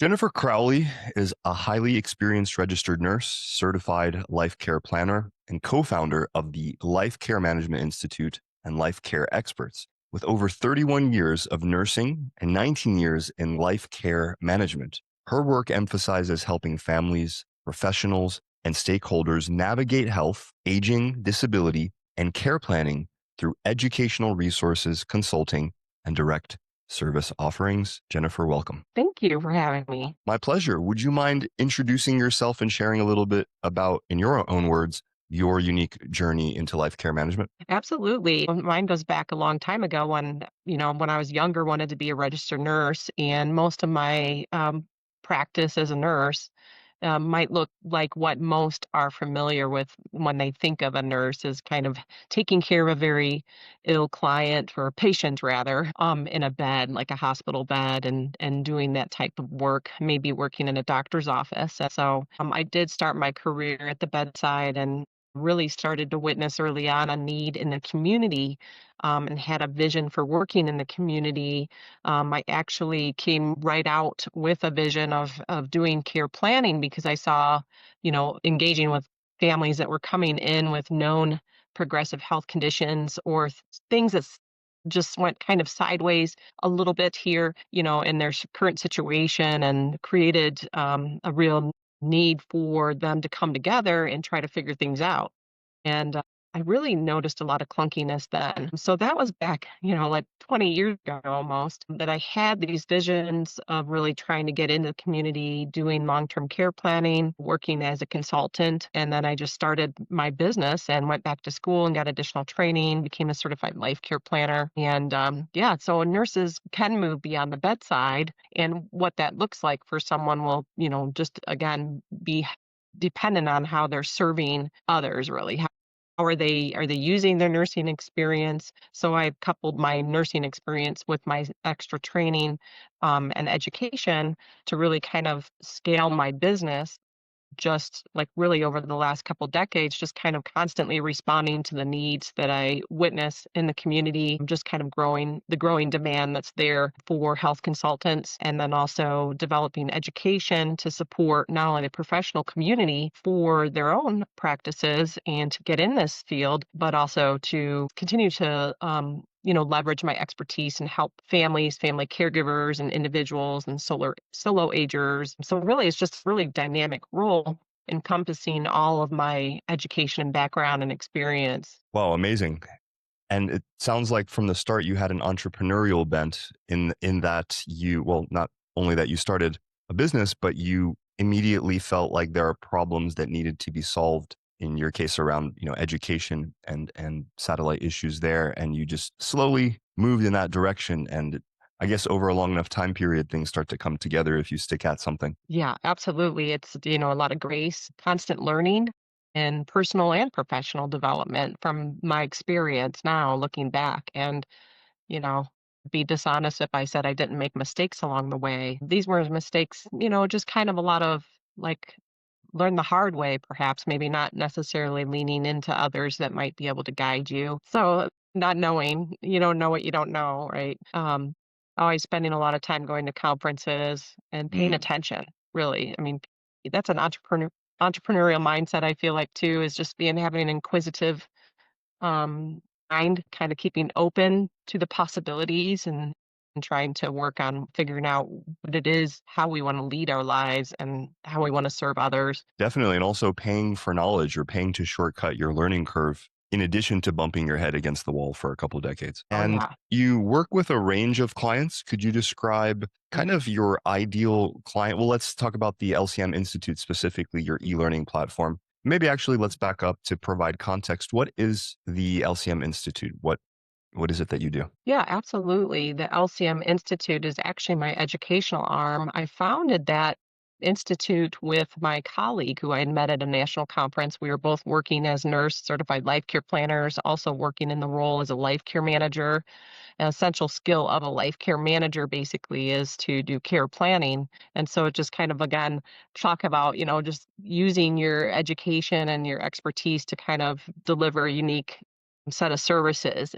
Jennifer Crowley is a highly experienced registered nurse, certified life care planner, and co-founder of the Life Care Management Institute and Life Care Experts. With over 31 years of nursing and 19 years in life care management, her work emphasizes helping families, professionals, and stakeholders navigate health, aging, disability, and care planning through educational resources, consulting, and direct service offerings. Jennifer, welcome. Thank you for having me. My pleasure. Would you mind introducing yourself and sharing a little bit about, in your own words, your unique journey into life care management? Absolutely. Mine goes back a long time ago when I was younger, wanted to be a registered nurse, and most of my practice as a nurse might look like what most are familiar with when they think of a nurse is kind of taking care of a very ill client or patient rather in a bed, like a hospital bed, and doing that type of work, maybe working in a doctor's office. And so I did start my career at the bedside and really started to witness early on a need in the community, and had a vision for working in the community. I actually came right out with a vision of doing care planning because I saw, engaging with families that were coming in with known progressive health conditions or things that just went kind of sideways a little bit here, in their current situation, and created a real need for them to come together and try to figure things out. And I really noticed a lot of clunkiness then. So that was back, like 20 years ago almost, that I had these visions of really trying to get into the community, doing long term care planning, working as a consultant. And then I just started my business and went back to school and got additional training, became a certified life care planner. And yeah, so nurses can move beyond the bedside. And what that looks like for someone will, just again, be dependent on how they're serving others really. How are they using their nursing experience? So I've coupled my nursing experience with my extra training, and education to really kind of scale my business just like really over the last couple decades, just kind of constantly responding to the needs that I witness in the community, just kind of growing demand that's there for health consultants, and then also developing education to support not only the professional community for their own practices and to get in this field, but also to continue to leverage my expertise and help families, family caregivers, and individuals and solo agers. So really, it's just a really dynamic role encompassing all of my education and background and experience. Wow, amazing. And it sounds like from the start you had an entrepreneurial bent in that you, well, not only that you started a business, but you immediately felt like there are problems that needed to be solved in your case around, education and satellite issues there. And you just slowly moved in that direction. And I guess over a long enough time period, things start to come together if you stick at something. Yeah, absolutely. It's, a lot of grace, constant learning, and personal and professional development from my experience now looking back. And you know, be dishonest if I said I didn't make mistakes along the way. These were mistakes, just kind of a lot of like learn the hard way, perhaps, maybe not necessarily leaning into others that might be able to guide you. So not knowing, you don't know what you don't know, right? Always spending a lot of time going to conferences and paying attention, really. I mean, that's an entrepreneurial mindset, I feel like too, is just having an inquisitive mind, kind of keeping open to the possibilities and trying to work on figuring out what it is, how we want to lead our lives and how we want to serve others. Definitely. And also paying for knowledge or paying to shortcut your learning curve in addition to bumping your head against the wall for a couple of decades. Oh, And yeah. you work with a range of clients. Could you describe kind of your ideal client? Well, let's talk about the LCM Institute, specifically your e-learning platform. Maybe actually let's back up to provide context. What is the LCM Institute? What is it that you do? Yeah, absolutely. The LCM Institute is actually my educational arm. I founded that institute with my colleague who I had met at a national conference. We were both working as nurse certified life care planners, also working in the role as a life care manager. An essential skill of a life care manager basically is to do care planning. And so it just kind of, again, talk about, just using your education and your expertise to kind of deliver a unique set of services.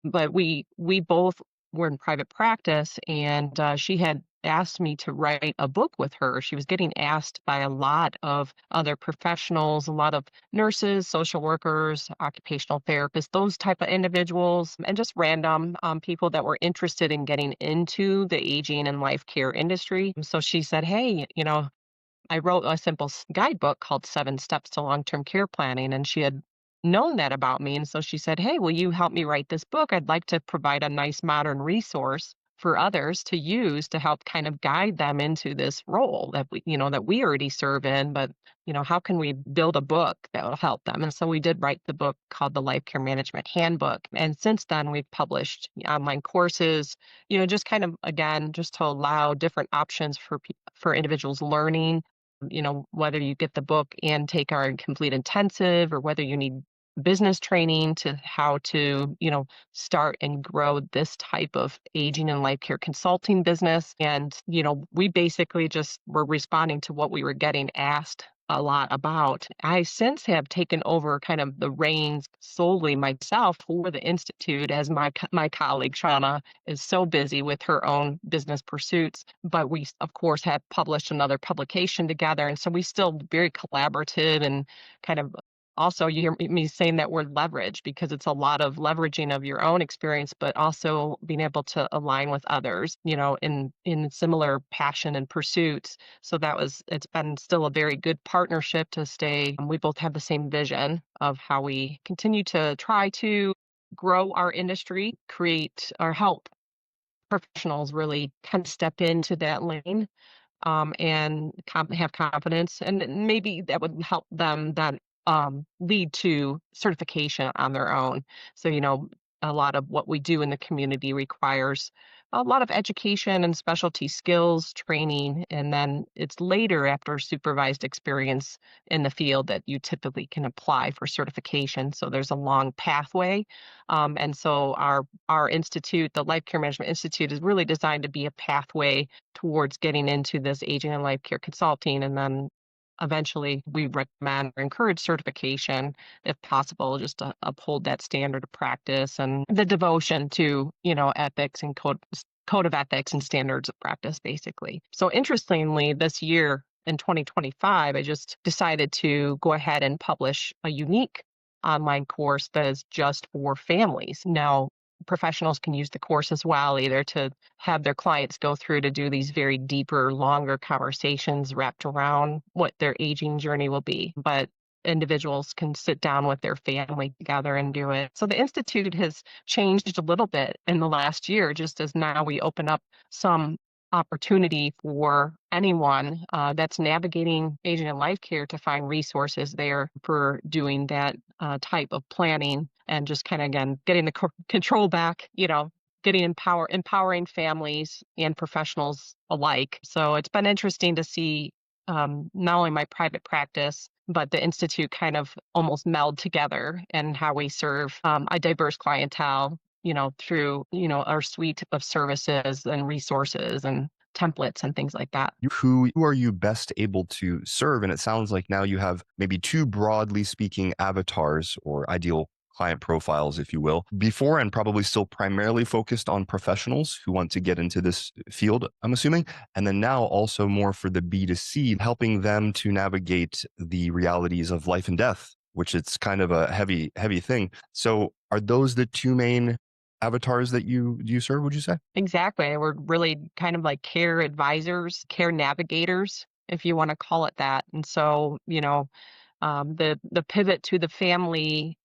But we both were in private practice, and she had asked me to write a book with her. She was getting asked by a lot of other professionals, a lot of nurses, social workers, occupational therapists, those type of individuals, and just random people that were interested in getting into the aging and life care industry. So she said, "Hey, I wrote a simple guidebook called 7 Steps to Long-Term Care Planning," and she had known that about me. And so she said, "Hey, will you help me write this book? I'd like to provide a nice modern resource for others to use to help kind of guide them into this role that we already serve in, but how can we build a book that will help them?" And so we did write the book called the Life Care Management Handbook. And since then, we've published online courses, just kind of again, just to allow different options for individuals learning, whether you get the book and take our complete intensive, or whether you need business training to how to, start and grow this type of aging and life care consulting business. And, we basically just were responding to what we were getting asked a lot about. I since have taken over kind of the reins solely myself for the Institute, as my colleague Shauna is so busy with her own business pursuits. But we, of course, have published another publication together. And so we still very collaborative, and kind of also you hear me saying that word leverage, because it's a lot of leveraging of your own experience, but also being able to align with others, in similar passion and pursuits. So it's been still a very good partnership to stay. We both have the same vision of how we continue to try to grow our industry, create or help professionals really kind of step into that lane, and have confidence, and then maybe that would help them then lead to certification on their own. So, a lot of what we do in the community requires a lot of education and specialty skills training, and then it's later after supervised experience in the field that you typically can apply for certification. So there's a long pathway, and so our institute, the Life Care Management Institute, is really designed to be a pathway towards getting into this aging and life care consulting. And then eventually we recommend or encourage certification if possible, just to uphold that standard of practice and the devotion to, ethics and code of ethics and standards of practice, basically. So interestingly, this year in 2025, I just decided to go ahead and publish a unique online course that is just for families. Now, professionals can use the course as well, either to have their clients go through to do these very deeper, longer conversations wrapped around what their aging journey will be. But individuals can sit down with their family together and do it. So the Institute has changed a little bit in the last year, just as now we open up some opportunity for anyone that's navigating aging and life care to find resources there for doing that type of planning, and just kind of again getting the control back, getting empowering families and professionals alike. So it's been interesting to see, not only my private practice but the institute kind of almost meld together, and how we serve a diverse clientele, through our suite of services and resources and templates and things like that. Who are you best able to serve? And it sounds like now you have maybe two broadly speaking avatars or ideal client profiles, if you will, before and probably still primarily focused on professionals who want to get into this field, I'm assuming. And then now also more for the B2C, helping them to navigate the realities of life and death, which it's kind of a heavy, heavy thing. So are those the two main avatars that you serve, would you say? Exactly. We're really kind of like care advisors, care navigators, if you want to call it that. And so, the pivot to the family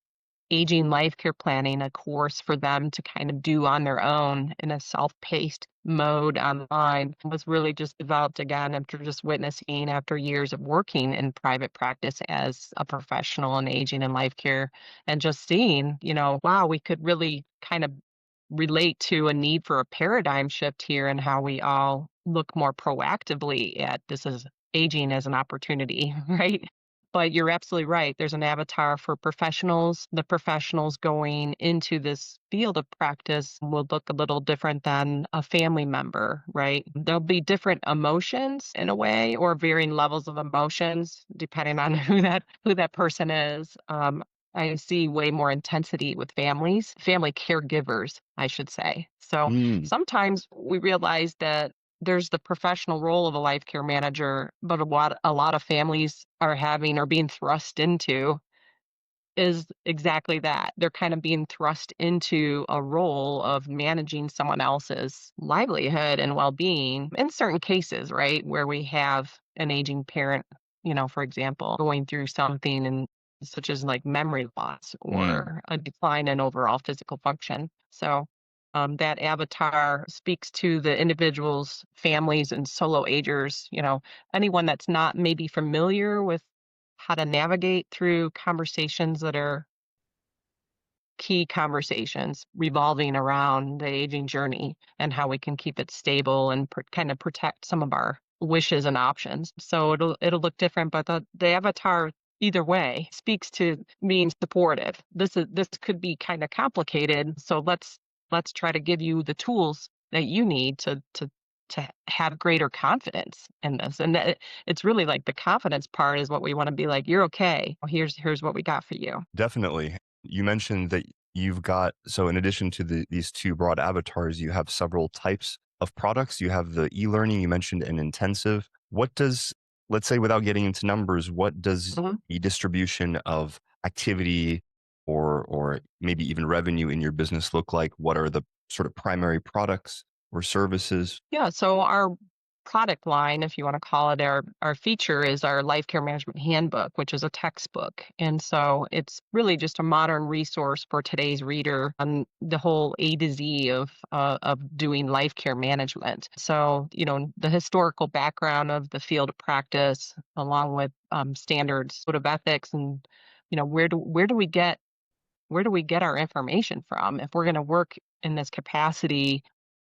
aging life care planning, a course for them to kind of do on their own in a self-paced mode online, was really just developed again after just witnessing, after years of working in private practice as a professional in aging and life care, and just seeing, wow, we could really kind of relate to a need for a paradigm shift here, and how we all look more proactively at this as aging as an opportunity, right? But you're absolutely right. There's an avatar for professionals. The professionals going into this field of practice will look a little different than a family member, right? There'll be different emotions in a way, or varying levels of emotions depending on who that person is. I see way more intensity with families, family caregivers, I should say. So Mm. sometimes we realize that there's the professional role of a life care manager, but a lot of families are having or being thrust into is exactly that. They're kind of being thrust into a role of managing someone else's livelihood and well-being in certain cases, right? Where we have an aging parent, for example, going through something such as like memory loss Mm. or a decline in overall physical function. So that avatar speaks to the individuals, families, and solo agers, anyone that's not maybe familiar with how to navigate through conversations that are key conversations revolving around the aging journey and how we can keep it stable and kind of protect some of our wishes and options. So it'll look different, but the avatar either way speaks to being supportive. This could be kind of complicated, so let's try to give you the tools that you need to have greater confidence in this. And it's really like the confidence part is what we want to be like, you're okay. Here's what we got for you. Definitely. You mentioned that you've got, so in addition to these two broad avatars, you have several types of products. You have the e-learning, you mentioned an intensive. What does, let's say without getting into numbers, what does Mhm. the distribution of activity or maybe even revenue in your business look like? What are the sort of primary products or services? Yeah, so our product line, if you want to call it, our feature is our life care management handbook, which is a textbook. And so it's really just a modern resource for today's reader on the whole A to Z of doing life care management. So, the historical background of the field of practice, along with standards, code of ethics, and where do we get our information from if we're going to work in this capacity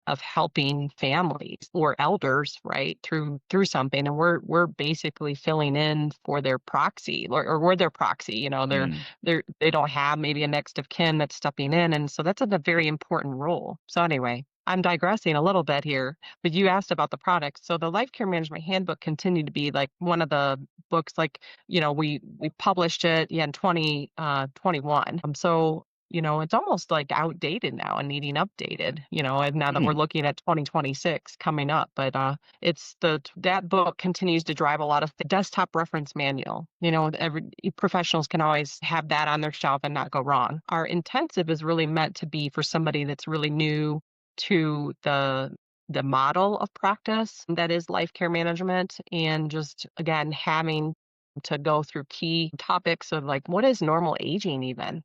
of helping families or elders, right, through something, and we're basically filling in for their proxy, or we're their proxy. Mm. They don't have maybe a next of kin that's stepping in, and so that's a very important role. So anyway, I'm digressing a little bit here, but you asked about the products. So the life care management handbook continued to be like one of the books, like, we published it, yeah, in 2021. So it's almost like outdated now and needing updated, and now that we're Mm. looking at 2026 coming up. But that book continues to drive a lot of the desktop reference manual. Every professionals can always have that on their shelf and not go wrong. Our intensive is really meant to be for somebody that's really new to the model of practice that is life care management, and just again having to go through key topics of like, what is normal aging, even,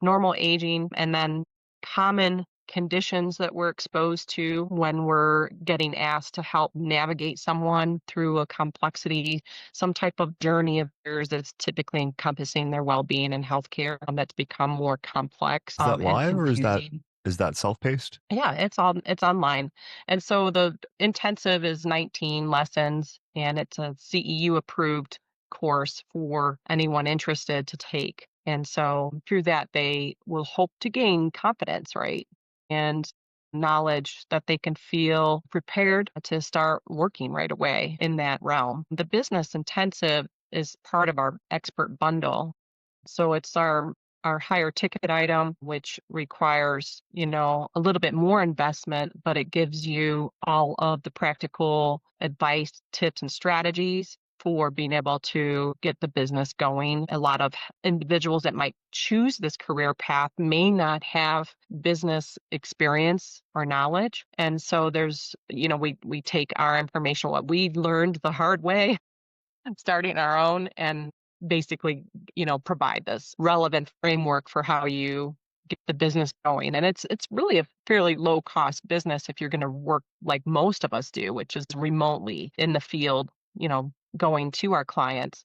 normal aging, and then common conditions that we're exposed to when we're getting asked to help navigate someone through a complexity, some type of journey of theirs that's typically encompassing their well-being and healthcare, that's become more complex Is that and live or confusing. is that self-paced? Yeah, it's online. And so the intensive is 19 lessons, and it's a CEU approved course for anyone interested to take. And so through that they will hope to gain confidence, right? And knowledge that they can feel prepared to start working right away in that realm. The business intensive is part of our expert bundle, so it's our higher ticket item, which requires, a little bit more investment, but it gives you all of the practical advice, tips, and strategies for being able to get the business going. A lot of individuals that might choose this career path may not have business experience or knowledge. And so we take our information, what we learned the hard way, starting our own, and basically, provide this relevant framework for how you get the business going. And it's really a fairly low cost business if you're going to work like most of us do, which is remotely in the field, going to our clients.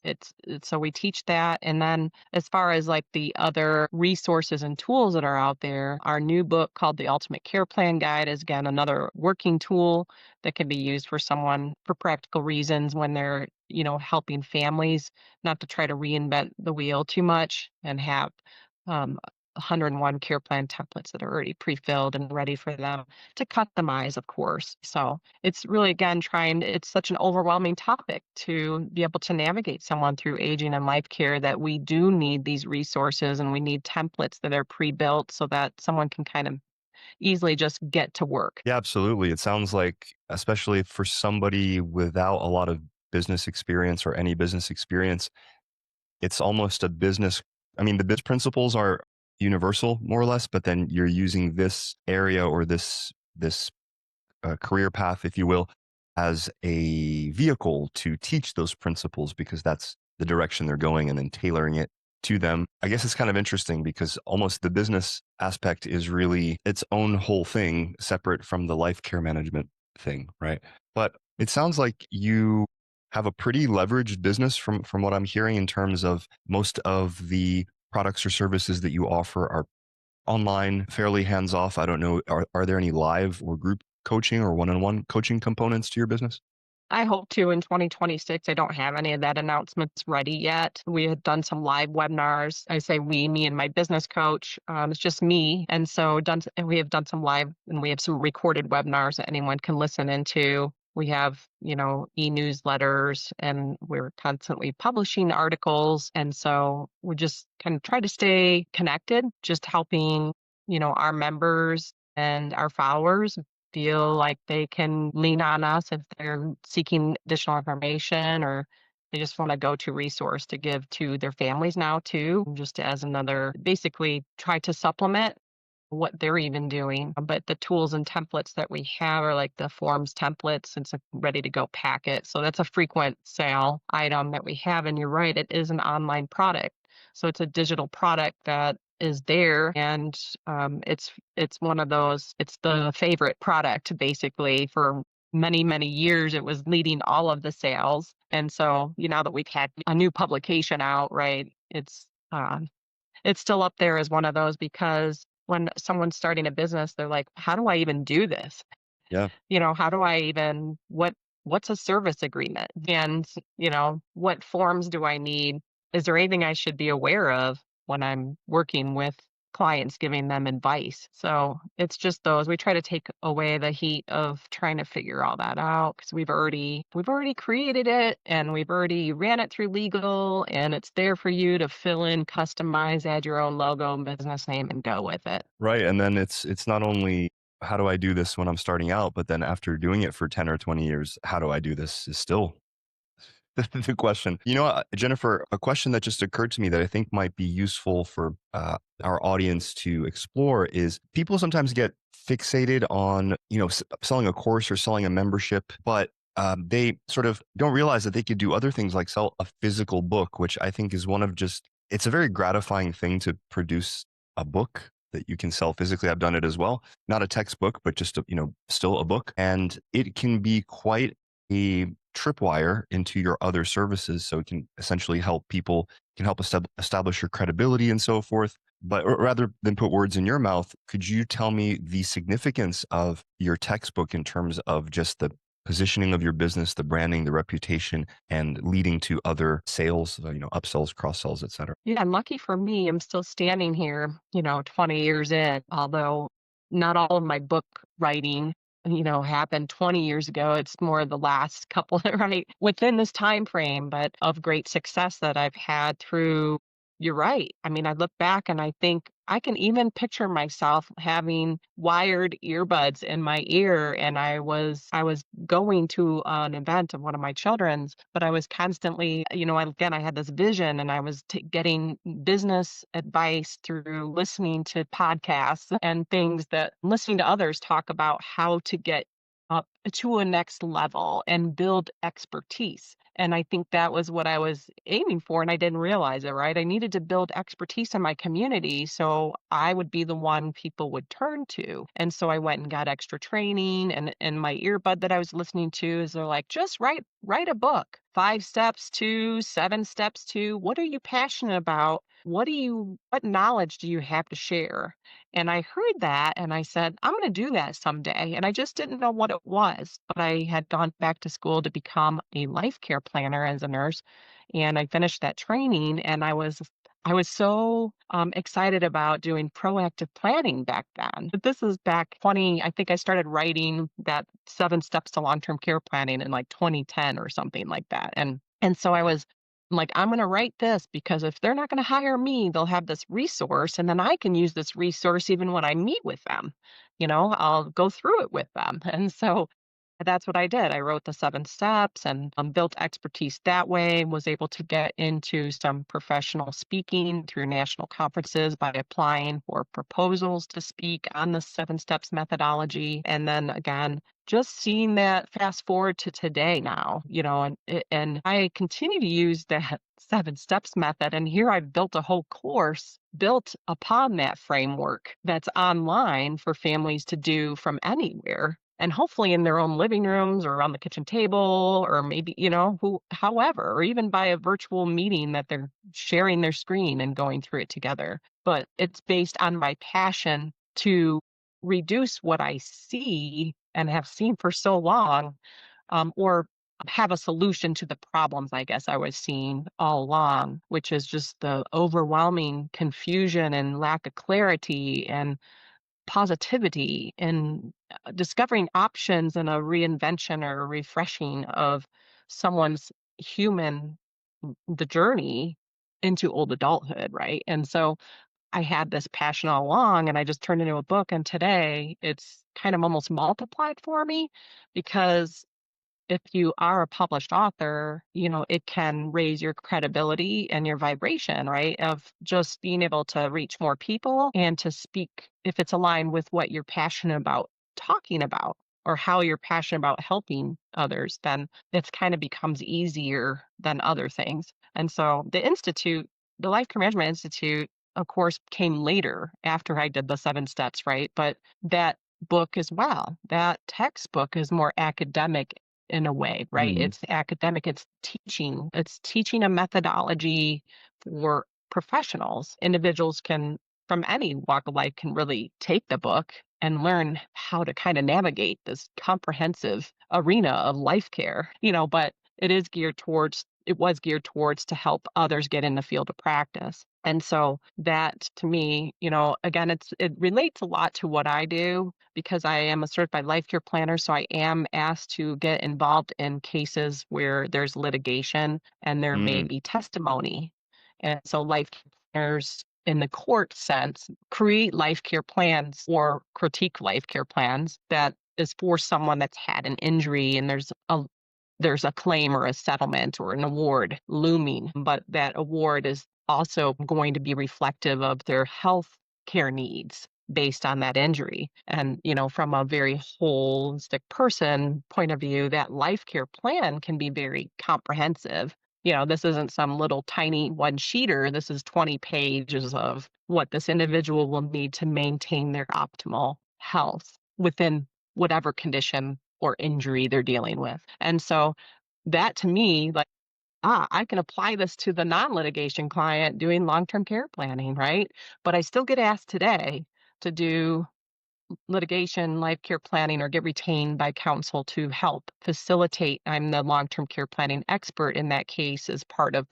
So we teach that. And then as far as like the other resources and tools that are out there, our new book called The Ultimate Care Plan Guide is again another working tool that can be used for someone for practical reasons when they're, helping families, not to try to reinvent the wheel too much and have 101 care plan templates that are already pre-filled and ready for them to customize, of course. So it's really, again, it's such an overwhelming topic to be able to navigate someone through aging and life care, that we do need these resources and we need templates that are pre-built so that someone can kind of easily just get to work. Yeah, absolutely. It sounds like, especially for somebody without a lot of business experience or any business experience, it's almost a business. I mean, the biz principles are universal, more or less, but then you're using this area or this career path, if you will, as a vehicle to teach those principles because that's the direction they're going and then tailoring it to them. I guess it's kind of interesting because almost the business aspect is really its own whole thing, separate from the life care management thing, right? But it sounds like you have a pretty leveraged business from what I'm hearing in terms of most of the products or services that you offer are online, fairly hands off. I don't know. Are there any live or group coaching or one on one coaching components to your business? I hope to in 2026. I don't have any of that announcements ready yet. We had done some live webinars. I say we, me and my business coach. It's just me. And so and we have done some live and we have some recorded webinars that anyone can listen into. We have, e-newsletters and we're constantly publishing articles. And so we just kind of try to stay connected, just helping, our members and our followers feel like they can lean on us if they're seeking additional information or they just want a go-to resource to give to their families now too, just as another basically try to supplement what they're even doing. But the tools and templates that we have are like the forms templates. It's a ready to go packet. So that's a frequent sale item that we have. And you're right, it is an online product. So it's a digital product that is there and it's one of those, it's the favorite product basically for many, many years. It was leading all of the sales. And so, now that we've had a new publication out, right, it's still up there as one of those because when someone's starting a business, they're like, "How do I even do this?" Yeah. How do I even what's a service agreement? And, what forms do I need? Is there anything I should be aware of when I'm working with clients giving them advice? So, it's just those we try to take away the heat of trying to figure all that out because we've already created it and we've already ran it through legal and it's there for you to fill in, customize, add your own logo and business name and go with it. Right. And then it's not only how do I do this when I'm starting out, but then after doing it for 10 or 20 years, how do I do this is still the question. Jennifer, a question that just occurred to me that I think might be useful for our audience to explore is people sometimes get fixated on, selling a course or selling a membership, but they sort of don't realize that they could do other things like sell a physical book, which I think is it's a very gratifying thing to produce a book that you can sell physically. I've done it as well. Not a textbook, but just still a book. And it can be quite a tripwire into your other services. So it can essentially help establish your credibility and so forth. But rather than put words in your mouth, could you tell me the significance of your textbook in terms of just the positioning of your business, the branding, the reputation, and leading to other sales, upsells, cross sells, et cetera? Yeah, and lucky for me, I'm still standing here, 20 years in, although not all of my book writing, happened 20 years ago. It's more the last couple, right, within this time frame, but of great success that I've had through. You're right. I mean, I look back and I think I can even picture myself having wired earbuds in my ear and I was going to an event of one of my children's, but I was constantly, I had this vision and I was getting business advice through listening to podcasts and things that listening to others talk about how to get up to a next level and build expertise. And I think that was what I was aiming for, and I didn't realize it, right? I needed to build expertise in my community so I would be the one people would turn to. And so I went and got extra training and my earbud that I was listening to is they're like, just write a book. 5 steps to 7 steps to what are you passionate about? What knowledge do you have to share? And I heard that and I said, I'm going to do that someday. And I just didn't know what it was, but I had gone back to school to become a life care planner as a nurse. And I finished that training and I was so excited about doing proactive planning back then. But this is back 20, I think I started writing that 7 steps to long-term care planning in like 2010 or something like that. And so I was like, I'm going to write this because if they're not going to hire me, they'll have this resource. And then I can use this resource even when I meet with them. I'll go through it with them. And so that's what I did. I wrote the 7 steps and, built expertise that way, was able to get into some professional speaking through national conferences by applying for proposals to speak on the 7 steps methodology. And then again, just seeing that fast forward to today now, and I continue to use that 7 steps method. And here I've built a whole course built upon that framework that's online for families to do from anywhere and hopefully in their own living rooms or around the kitchen table or maybe, however, or even by a virtual meeting that they're sharing their screen and going through it together. But it's based on my passion to reduce what I see and have seen for so long, or have a solution to the problems I guess I was seeing all along, which is just the overwhelming confusion and lack of clarity and positivity and discovering options and a reinvention or a refreshing of someone's human the journey into old adulthood, right? And so I had this passion all along and I just turned into a book, and today it's kind of almost multiplied for me because if you are a published author, it can raise your credibility and your vibration, right? Of just being able to reach more people and to speak if it's aligned with what you're passionate about talking about or how you're passionate about helping others, then it's kind of becomes easier than other things. And so the Life Care Management Institute, of course, came later after I did the 7 steps, right? But that book as well, that textbook is more academic in a way, right? Mhm. It's academic, it's teaching a methodology for professionals. Individuals can, from any walk of life, can really take the book and learn how to kind of navigate this comprehensive arena of life care, but it was geared towards to help others get in the field of practice. And so that to me, again, it relates a lot to what I do because I am a certified life care planner. So I am asked to get involved in cases where there's litigation and there may Mm. be testimony. And so life care planners in the court sense create life care plans or critique life care plans that is for someone that's had an injury and there's a claim or a settlement or an award looming, but that award is also going to be reflective of their health care needs based on that injury. And, from a very holistic person point of view, that life care plan can be very comprehensive. This isn't some little tiny one sheeter. This is 20 pages of what this individual will need to maintain their optimal health within whatever condition or injury they're dealing with. And so that to me, like, I can apply this to the non-litigation client doing long-term care planning, right? But I still get asked today to do litigation, life care planning, or get retained by counsel to help facilitate. I'm the long-term care planning expert in that case as part of,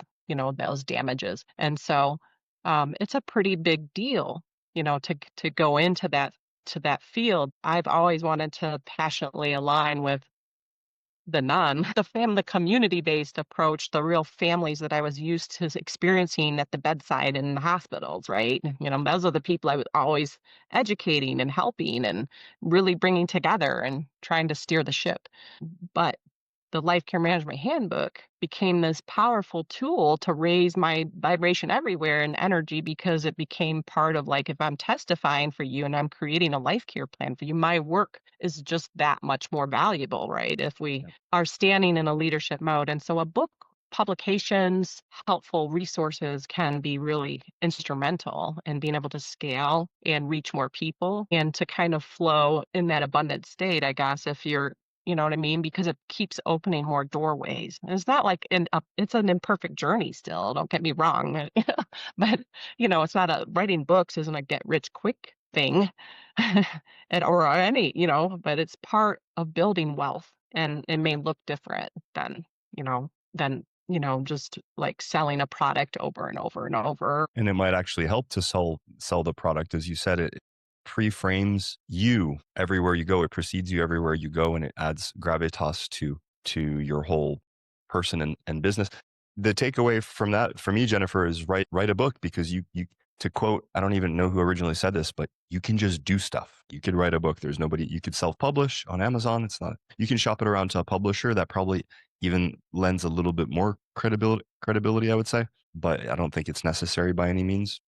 those damages. And so it's a pretty big deal, to go into that field. I've always wanted to passionately align with the community-based approach, the real families that I was used to experiencing at the bedside in the hospitals, right? Those are the people I was always educating and helping and really bringing together and trying to steer the ship. But the Life Care Management Handbook became this powerful tool to raise my vibration everywhere and energy because it became part of, like, if I'm testifying for you and I'm creating a life care plan for you, my work is just that much more valuable, right? If we Yep. are standing in a leadership mode. And so a book, publications, helpful resources can be really instrumental in being able to scale and reach more people and to kind of flow in that abundant state, I guess, if you're you know what I mean? Because it keeps opening more doorways. And it's not like it's an imperfect journey still, don't get me wrong. But, it's not writing books isn't a get rich quick thing. Or any, but it's part of building wealth and it may look different than just like selling a product over and over and over. And it might actually help to sell the product. As you said, it pre-frames you everywhere you go. It precedes you everywhere you go, and it adds gravitas to your whole person and business. the takeaway from that for me, Jennifer, is write a book, because you to quote, I don't even know who originally said this, but you can just do stuff. You could write a book. There's nobody, you could self-publish on Amazon. It's not, you can shop it around to a publisher that probably even lends a little bit more credibility, I would say, but I don't think it's necessary by any means.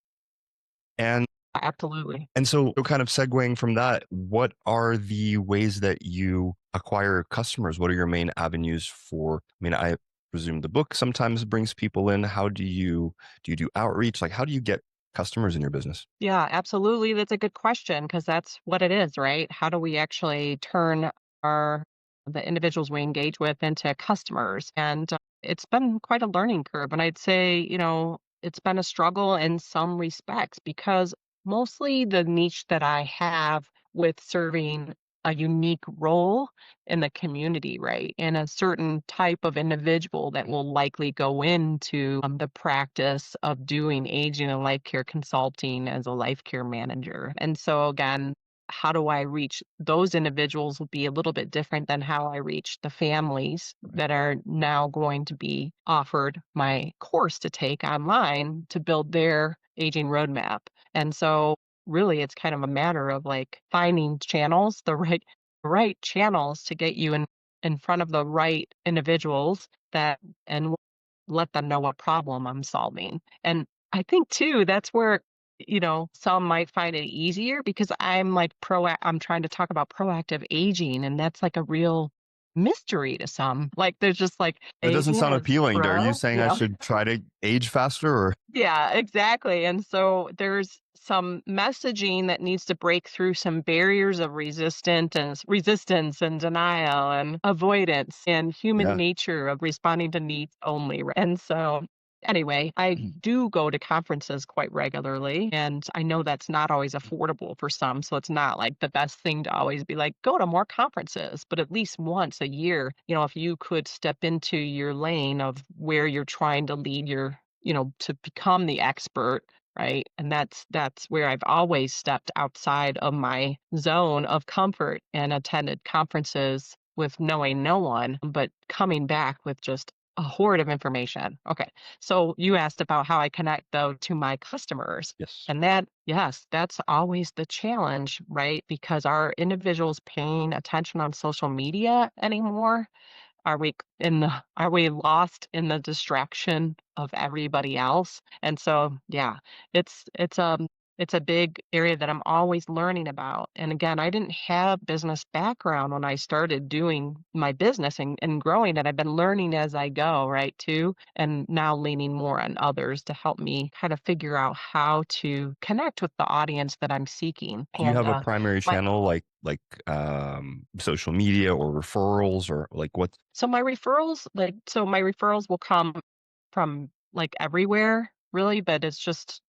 And Absolutely. so kind of segueing from that, what are the ways that you acquire customers? What are your main avenues for, I mean, I presume the book sometimes brings people in. How do outreach? Like, how do you get customers in your business? Yeah, absolutely. That's a good question because that's what it is, right? How do we actually turn our the individuals we engage with into customers? And it's been quite a learning curve. And I'd say, it's been a struggle in some respects because mostly the niche that I have with serving a unique role in the community, right? And a certain type of individual that will likely go into the practice of doing aging and life care consulting as a life care manager. And so, again, how do I reach those individuals will be a little bit different than how I reach the families that are now going to be offered my course to take online to build their aging roadmap. And so, really, it's kind of a matter of like finding channels, the right channels to get you in front of the right individuals that and let them know what problem I'm solving. And I think too, that's where, some might find it easier because I'm like I'm trying to talk about proactive aging, and that's like a real mystery to some. Like there's just like That doesn't aging sound is appealing. Are you pro, saying I should try to age faster, or? yeah, exactly. And so there's some messaging that needs to break through some barriers of resistance and denial and avoidance and human Yeah. nature of responding to needs only. And so anyway, I do go to conferences quite regularly, and I know that's not always affordable for some. So it's not like the best thing to always be like, go to more conferences, but at least once a year, if you could step into your lane of where you're trying to lead to become the expert, right? And that's where I've always stepped outside of my zone of comfort and attended conferences with knowing no one, but coming back with just a horde of information. Okay. So you asked about how I connect though to my customers. Yes. And yes, that's always the challenge, right? Because are individuals paying attention on social media anymore? Are we lost in the distraction of everybody else? And so, yeah, it's a big area that I'm always learning about. And again, I didn't have business background when I started doing my business and growing it. I've been learning as I go, right, too, and now leaning more on others to help me kind of figure out how to connect with the audience that I'm seeking. Do you And have a primary my channel, like social media or referrals, or like what? So my referrals will come from, like, everywhere, really, but it's just,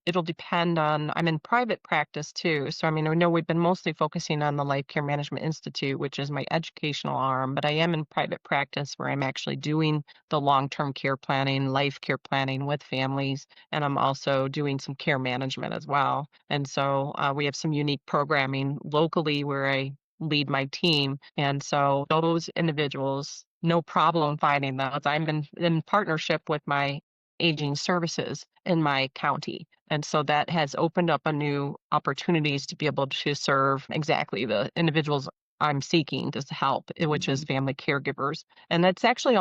it'll depend on I'm in private practice too, so, I mean, I know we've been mostly focusing on the Life Care Management Institute, which is my educational arm, but I am in private practice where I'm actually doing the long-term care planning, life care planning with families, and I'm also doing some care management as well, and so, we have some unique programming locally where I lead my team, and so those individuals, no problem finding those. I'm in partnership with my aging services in my county. And so that has opened up a new opportunities to be able to serve exactly the individuals I'm seeking to help, which is family caregivers. And that's actually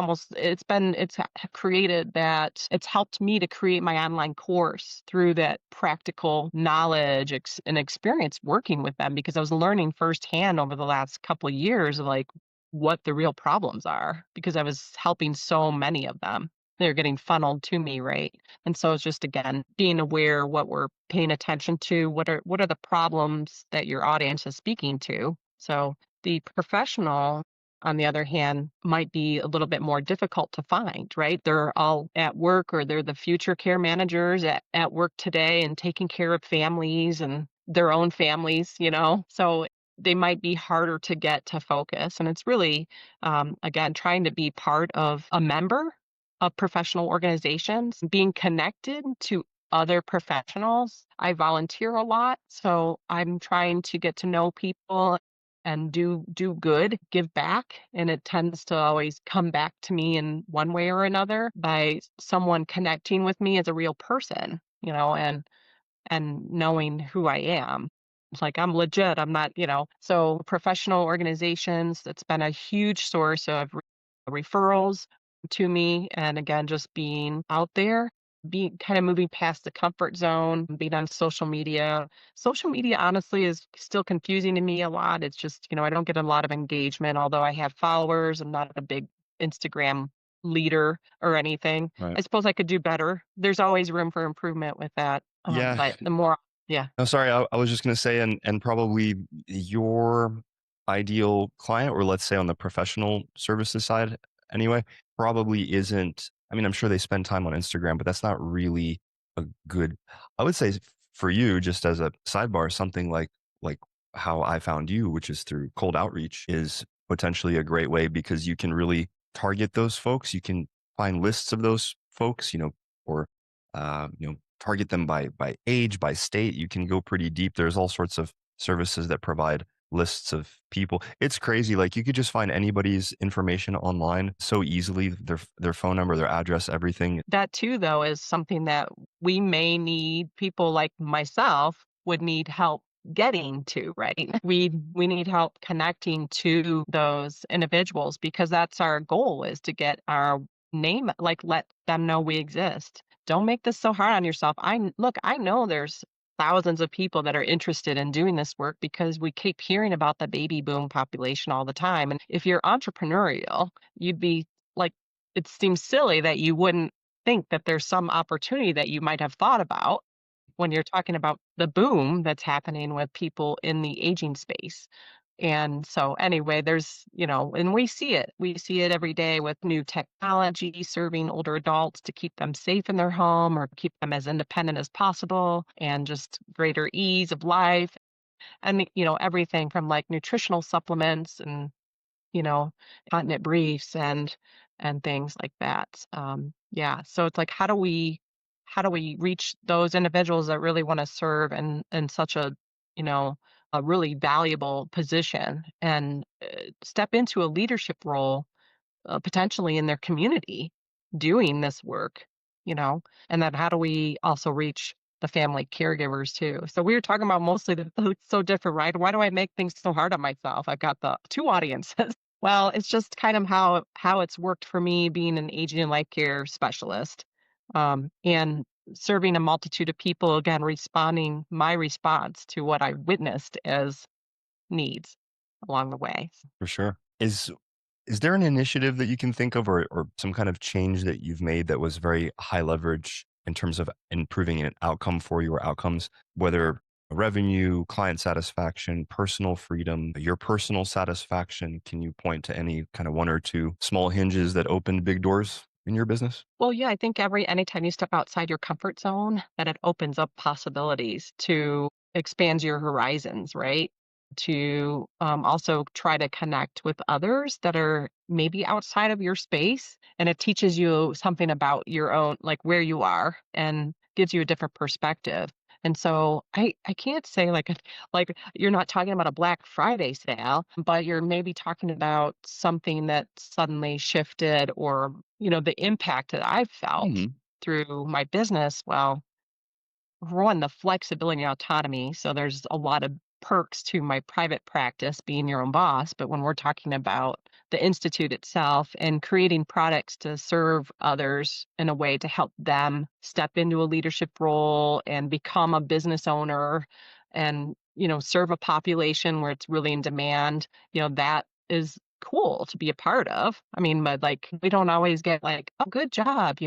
created that it's helped me to create my online course through that practical knowledge and experience working with them because I was learning firsthand over the last couple of years of like what the real problems are because I was helping so many of them. They're getting funneled to me, right? And so it's just again being aware what we're paying attention to, what are the problems that your audience is speaking to. So the professional, on the other hand, might be a little bit more difficult to find, right? They're all at work or they're the future care managers at work today and taking care of families and their own families. So they might be harder to get to focus. And it's really, again, trying to be part of a member of professional organizations, being connected to other professionals. I volunteer a lot, so I'm trying to get to know people and do good, give back, and it tends to always come back to me in one way or another by someone connecting with me as a real person, and knowing who I am. It's like I'm legit. I'm not, so professional organizations, that's been a huge source of referrals to me. And again, just being out there, being kind of moving past the comfort zone, being on social media. Social media, honestly, is still confusing to me a lot. It's just, I don't get a lot of engagement, although I have followers. I'm not a big Instagram leader or anything. Right. I suppose I could do better. There's always room for improvement with that. Yeah. But the more, yeah, No, sorry. I was just going to say, and probably your ideal client, or let's say on the professional services side, anyway, probably isn't. I mean, I'm sure they spend time on Instagram, but that's not really a good. I would say for you, just as a sidebar, something like how I found you, which is through cold outreach, is potentially a great way because you can really target those folks. You can find lists of those folks, or target them by age, by state. You can go pretty deep. There's all sorts of services that provide lists of people. It's crazy. Like you could just find anybody's information online so easily, their phone number, their address, everything. that too, though, is something that we may need. People like myself would need help getting to, right? We need help connecting to those individuals because that's our goal, is to get our name, like let them know we exist. Don't make this so hard on yourself. I know there's thousands of people that are interested in doing this work because we keep hearing about the baby boom population all the time. And if you're entrepreneurial, you'd be like, it seems silly that you wouldn't think that there's some opportunity that you might have thought about when you're talking about the boom that's happening with people in the aging space. And so anyway, and we see it. We see it every day with new technology serving older adults to keep them safe in their home or keep them as independent as possible and just greater ease of life. And, everything from like nutritional supplements and you know, continent briefs and things like that. Yeah, so it's like, how do we reach those individuals that really want to serve in such you know, a really valuable position and step into a leadership role potentially in their community doing this work, you know? And then how do we also reach the family caregivers too? So we were talking about mostly it's so different, right? Why do I make things so hard on myself? I've got the two audiences. Well, it's just kind of how it's worked for me being an aging and life care specialist, and serving a multitude of people, again, responding my response to what I witnessed as needs along the way. For sure. Is there an initiative that you can think of, or some kind of change that you've made that was very high leverage in terms of improving an outcome for you or outcomes, whether revenue, client satisfaction, personal freedom, your personal satisfaction? Can you point to any kind of one or two small hinges that opened big doors in your business? Well, yeah, I think anytime you step outside your comfort zone, that it opens up possibilities to expand your horizons, right? To also try to connect with others that are maybe outside of your space, and it teaches you something about your own, like where you are, and gives you a different perspective. And so I can't say like you're not talking about a Black Friday sale, but you're maybe talking about something that suddenly shifted, or the impact that I've felt Hmm. through my business. Well, for one, the flexibility and autonomy. So there's a lot of perks to my private practice being your own boss. But when we're talking about the institute itself and creating products to serve others in a way to help them step into a leadership role and become a business owner and, serve a population where it's really in demand, that is cool to be a part of. I mean, but like we don't always get like, oh, good job,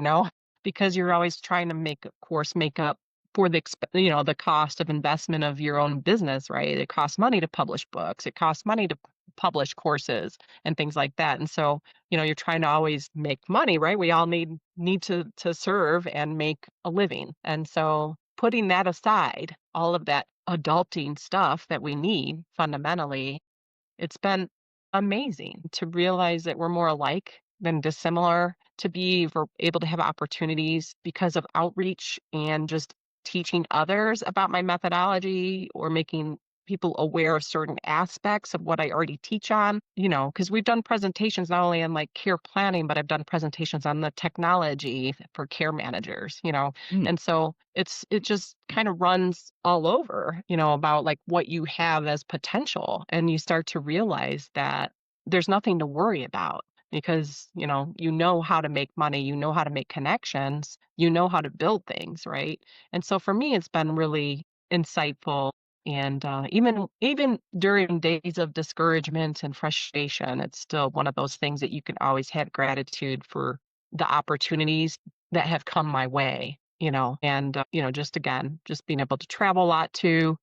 because you're always trying to make, of course, make up for the cost of investment of your own business, right? It costs money to publish books. It costs money to publish courses and things like that. And so, you're trying to always make money, right? We all need to serve and make a living. And so putting that aside, all of that adulting stuff that we need fundamentally, it's been amazing to realize that we're more alike than dissimilar, to be able to have opportunities because of outreach and just teaching others about my methodology or making people aware of certain aspects of what I already teach on, because we've done presentations not only on like care planning, but I've done presentations on the technology for care managers. Mm. And so it just kind of runs all over, about like what you have as potential. And you start to realize that there's nothing to worry about because, you know how to make money, you know how to make connections, you know how to build things, right? And so for me, it's been really insightful and even during days of discouragement and frustration, it's still one of those things that you can always have gratitude for the opportunities that have come my way, and just again, just being able to travel a lot too,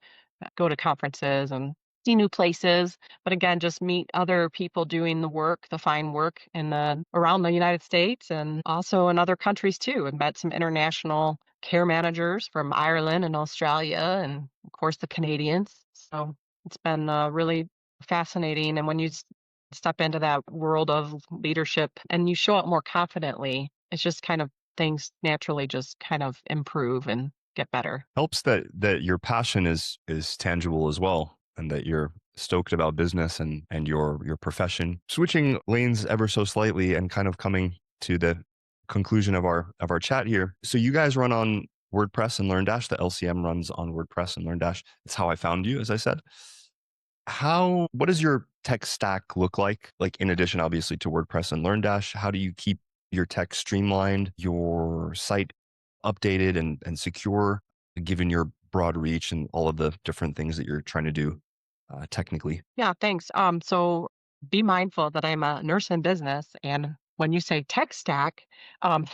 go to conferences and see new places, but again, just meet other people doing the work, the fine work in the around the United States and also in other countries too, and met some international care managers from Ireland and Australia and of course the Canadians. So it's been really fascinating. And when you step into that world of leadership and you show up more confidently, it's just kind of things naturally just kind of improve and get better. Helps that your passion is tangible as well, and that you're stoked about business and your profession. Switching lanes ever so slightly and kind of coming to the conclusion of our chat here. So you guys run on WordPress and LearnDash. The LCM runs on WordPress and LearnDash. It's how I found you, as I said. What does your tech stack look like? Like in addition, obviously, to WordPress and LearnDash, how do you keep your tech streamlined, your site updated and secure, given your broad reach and all of the different things that you're trying to do technically? Yeah, thanks. So be mindful that I'm a nurse in business, and when you say tech stack, um,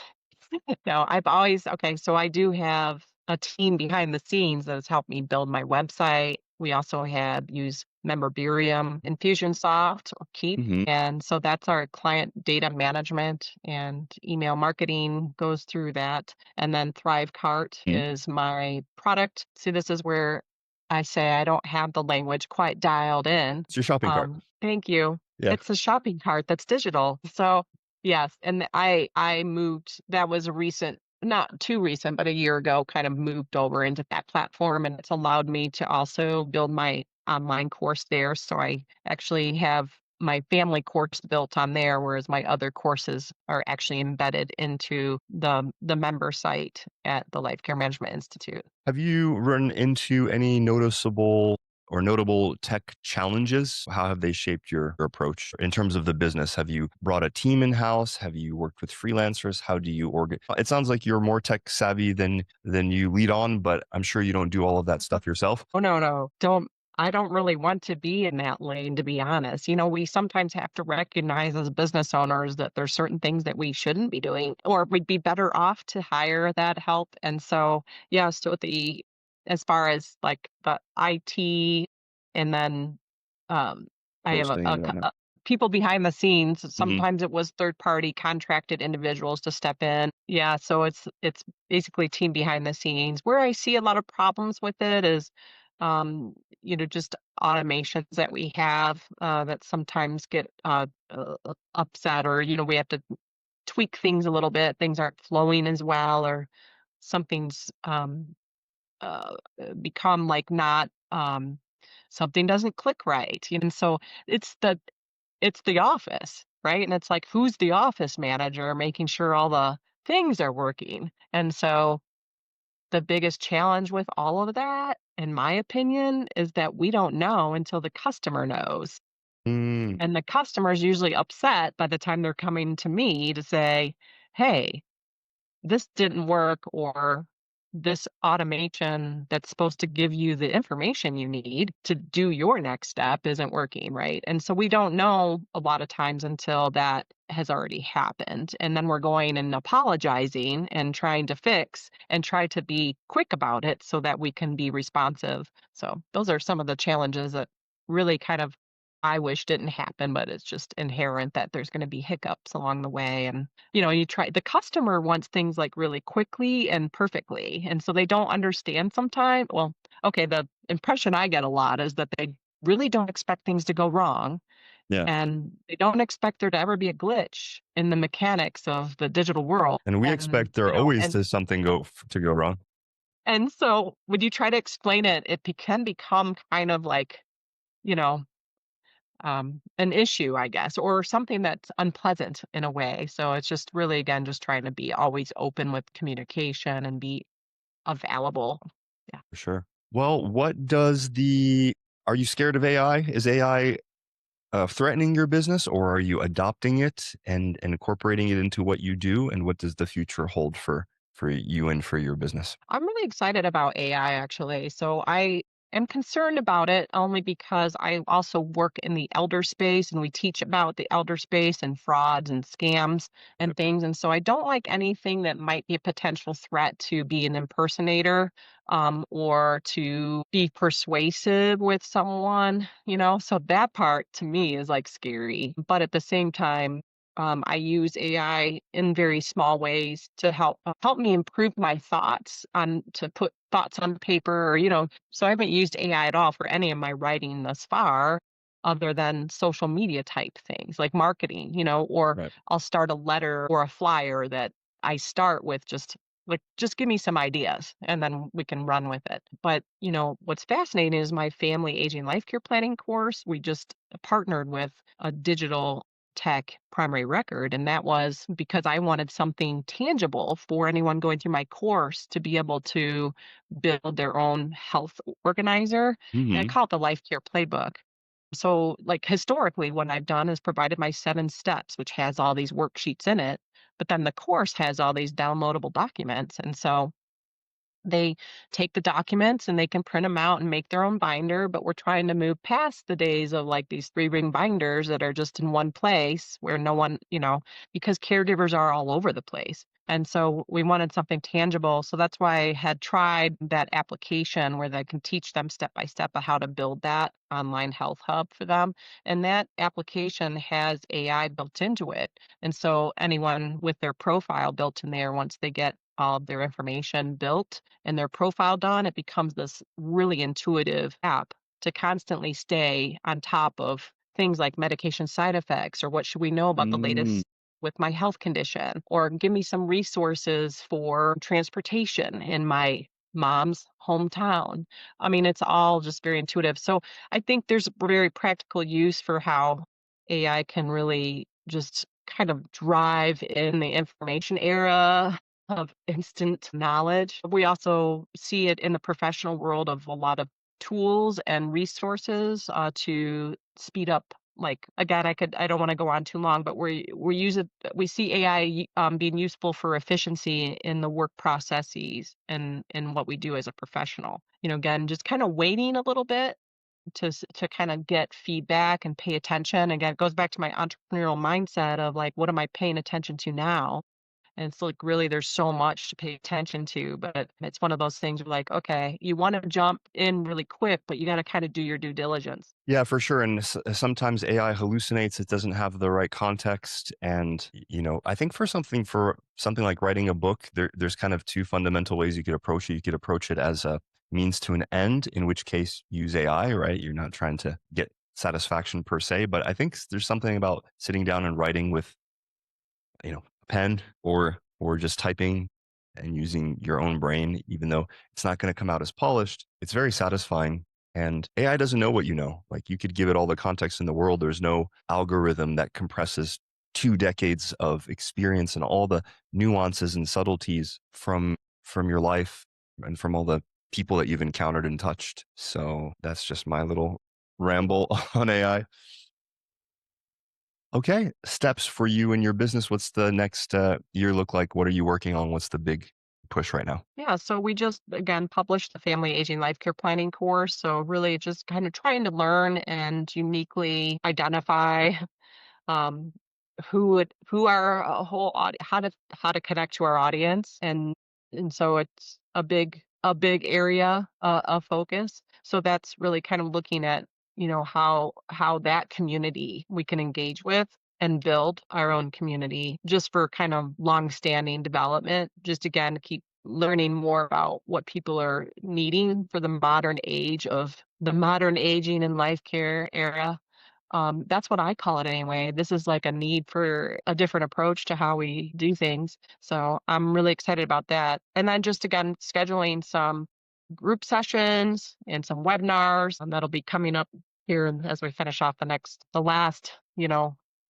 no, I've always okay, so I do have a team behind the scenes that has helped me build my website. We also have used Memberium, Infusionsoft, or Keep, Hmm. and so that's our client data management and email marketing goes through that. And then ThriveCart is my product. See, this is where I say I don't have the language quite dialed in. It's your shopping cart. Thank you. Yeah. It's a shopping cart that's digital. So yes, and I moved that was a recent not too recent, but a year ago, kind of moved over into that platform, and it's allowed me to also build my online course there. So I actually have my family course built on there, whereas my other courses are actually embedded into the member site at the Life Care Management Institute. Have you run into any noticeable or notable tech challenges? How have they shaped your approach in terms of the business? Have you brought a team in house? Have you worked with freelancers? How do you organize? It sounds like you're more tech savvy than you lead on, but I'm sure you don't do all of that stuff yourself. Oh, no, no. I don't really want to be in that lane, to be honest. We sometimes have to recognize as business owners that there's certain things that we shouldn't be doing, or we'd be better off to hire that help. And so, yeah, so as far as like the IT, and then um, I have Hosting and whatnot. people behind the scenes. Hmm. Sometimes it was third party contracted individuals to step in. Yeah, so it's basically team behind the scenes. Where I see a lot of problems with it is just automations that we have that sometimes get upset, or we have to tweak things a little bit. Things aren't flowing as well, or something's uh, become like not something doesn't click right. And so it's the office, right? And it's like, who's the office manager making sure all the things are working? And so the biggest challenge with all of that, in my opinion, is that we don't know until the customer knows. Mm. And the customer is usually upset by the time they're coming to me to say, hey, this didn't work, or this automation that's supposed to give you the information you need to do your next step isn't working, right? And so we don't know a lot of times until that has already happened. And then we're going and apologizing and trying to fix and try to be quick about it so that we can be responsive. So those are some of the challenges that really kind of I wish didn't happen, but it's just inherent that there's going to be hiccups along the way. And you try the customer wants things like really quickly and perfectly. And so they don't understand sometimes. Well, okay, the impression I get a lot is that they really don't expect things to go wrong. Yeah. And they don't expect there to ever be a glitch in the mechanics of the digital world. And we And, expect there you know, always and to something to go wrong. And so when you try to explain it, can become kind of like, you know, an issue, I guess, or something that's unpleasant in a way. So it's just really, again, just trying to be always open with communication and be available. Yeah. For sure. Well, are you scared of AI? Is AI threatening your business, or are you adopting it and incorporating it into what you do? And what does the future hold for you and for your business? I'm really excited about AI actually. So I am concerned about it only because I also work in the elder space and we teach about the elder space and frauds and scams and things. And so I don't like anything that might be a potential threat to be an impersonator, or to be persuasive with someone, you know? So that part to me is like scary. But at the same time, I use AI in very small ways to help me improve my thoughts on to put thoughts on paper, or, so I haven't used AI at all for any of my writing thus far, other than social media type things like marketing, or Right. I'll start a letter or a flyer that I start with just give me some ideas and then we can run with it. But, what's fascinating is my family aging life care planning course. We just partnered with a digital tech primary record. And that was because I wanted something tangible for anyone going through my course to be able to build their own health organizer. And I Hmm. call it the Life Care Playbook. So, like historically, what I've done is provided my 7 steps, which has all these worksheets in it. But then the course has all these downloadable documents. And so they take the documents and they can print them out and make their own binder, but we're trying to move past the days of like these 3-ring binders that are just in one place where no one, because caregivers are all over the place. And so we wanted something tangible. So that's why I had tried that application where they can teach them step by step of how to build that online health hub for them. And that application has AI built into it. And so anyone with their profile built in there, once they get all of their information built and their profile done, it becomes this really intuitive app to constantly stay on top of things like medication side effects, or what should we know about the Mm. latest with my health condition, or give me some resources for transportation in my mom's hometown. I mean, it's all just very intuitive. So I think there's very practical use for how AI can really just kind of drive in the information era of instant knowledge. We also see it in the professional world of a lot of tools and resources to speed up. Like again, I don't want to go on too long, but we see AI being useful for efficiency in the work processes and in what we do as a professional. Again, just kind of waiting a little bit to kind of get feedback and pay attention. Again, it goes back to my entrepreneurial mindset of like, what am I paying attention to now? And it's like really there's so much to pay attention to, but it's one of those things where like, okay, you want to jump in really quick, but you got to kind of do your due diligence. Yeah, for sure. And sometimes AI hallucinates; it doesn't have the right context. And I think for something like writing a book, there's kind of two fundamental ways you could approach it. You could approach it as a means to an end, in which case use AI. Right? You're not trying to get satisfaction per se, but I think there's something about sitting down and writing with a pen or just typing and using your own brain, even though it's not going to come out as polished. It's very satisfying. And AI doesn't know what you know. Like you could give it all the context in the world. There's no algorithm that compresses 2 decades of experience and all the nuances and subtleties from your life and from all the people that you've encountered and touched. So that's just my little ramble on AI. Okay. Steps for you and your business. What's the next year look like? What are you working on? What's the big push right now? Yeah, so we just again published the family aging life care planning course. So really just kind of trying to learn and uniquely identify um, who our whole how to connect to our audience, and so it's a big area of focus. So that's really kind of looking at how that community we can engage with and build our own community just for kind of long standing development. Just again to keep learning more about what people are needing for the modern aging and life care era. That's what I call it anyway. This is like a need for a different approach to how we do things. So I'm really excited about that. And then just again, scheduling some group sessions and some webinars that'll be coming up here as we finish off the last,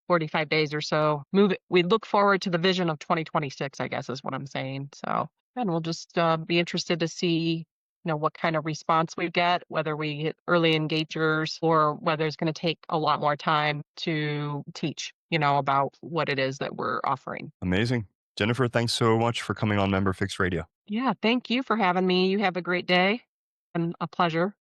45 days or so. We look forward to the vision of 2026, I guess is what I'm saying. So, and we'll just be interested to see what kind of response we get, whether we get early engagers or whether it's going to take a lot more time to teach, about what it is that we're offering. Amazing. Jennifer, thanks so much for coming on Member Fix Radio. Yeah, thank you for having me. You have a great day and a pleasure.